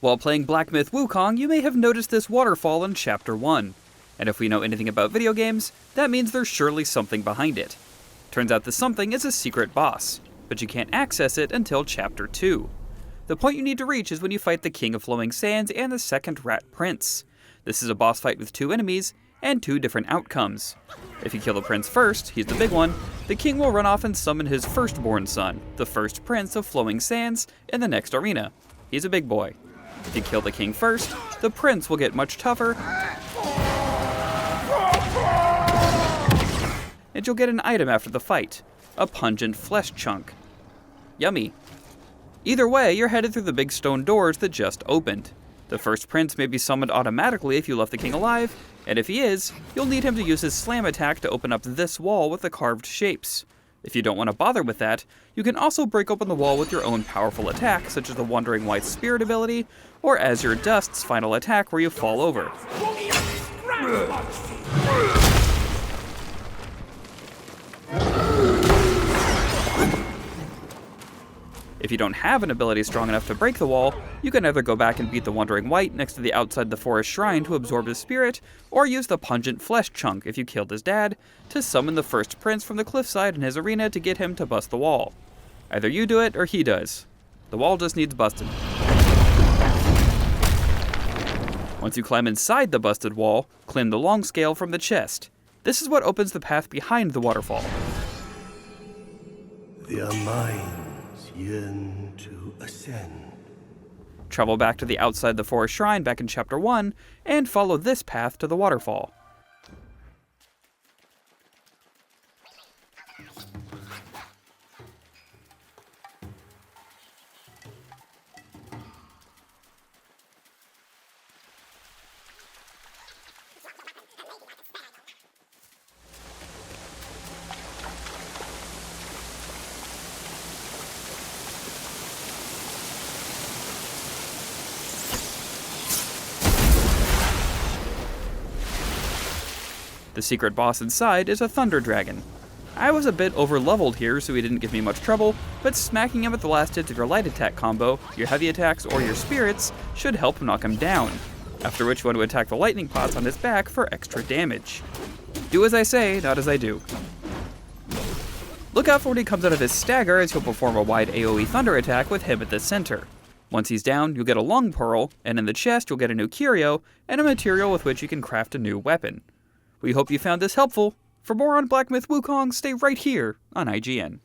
While playing Black Myth Wukong, you may have noticed this waterfall in Chapter 1. And if we know anything about video games, that means there's surely something behind it. Turns out this something is a secret boss, but you can't access it until Chapter 2. The point you need to reach is when you fight the King of Flowing Sands and the second Rat Prince. This is a boss fight with 2 enemies, and 2 different outcomes. If you kill the prince first, he's the big one, the king will run off and summon his firstborn son, the first prince of Flowing Sands, in the next arena. He's a big boy. If you kill the king first, the prince will get much tougher, and you'll get an item after the fight, a pungent flesh chunk. Yummy. Either way, you're headed through the big stone doors that just opened. The first prince may be summoned automatically if you left the king alive, and if he is, you'll need him to use his slam attack to open up this wall with the carved shapes. If you don't want to bother with that, you can also break open the wall with your own powerful attack, such as the Wandering White's Spirit ability, or Azure Dust's final attack where you fall over. If you don't have an ability strong enough to break the wall, you can either go back and beat the Wandering White next to the outside the forest shrine to absorb his spirit, or use the pungent flesh chunk if you killed his dad, to summon the first prince from the cliffside in his arena to get him to bust the wall. Either you do it or he does. The wall just needs busted. Once you climb inside the busted wall, claim the long scale from the chest. This is what opens the path behind the waterfall. Their minds yearn to ascend. Travel back to the outside the forest shrine back in Chapter 1, and follow this path to the waterfall. The secret boss inside is a thunder dragon. I was a bit over-leveled here, so he didn't give me much trouble, but smacking him at the last hits of your light attack combo, your heavy attacks, or your spirits should help knock him down, after which you want to attack the lightning pots on his back for extra damage. Do as I say, not as I do. Look out for when he comes out of his stagger, as he'll perform a wide AoE thunder attack with him at the center. Once he's down, you'll get a long pearl, and in the chest you'll get a new curio, and a material with which you can craft a new weapon. We hope you found this helpful. For more on Black Myth Wukong, stay right here on IGN.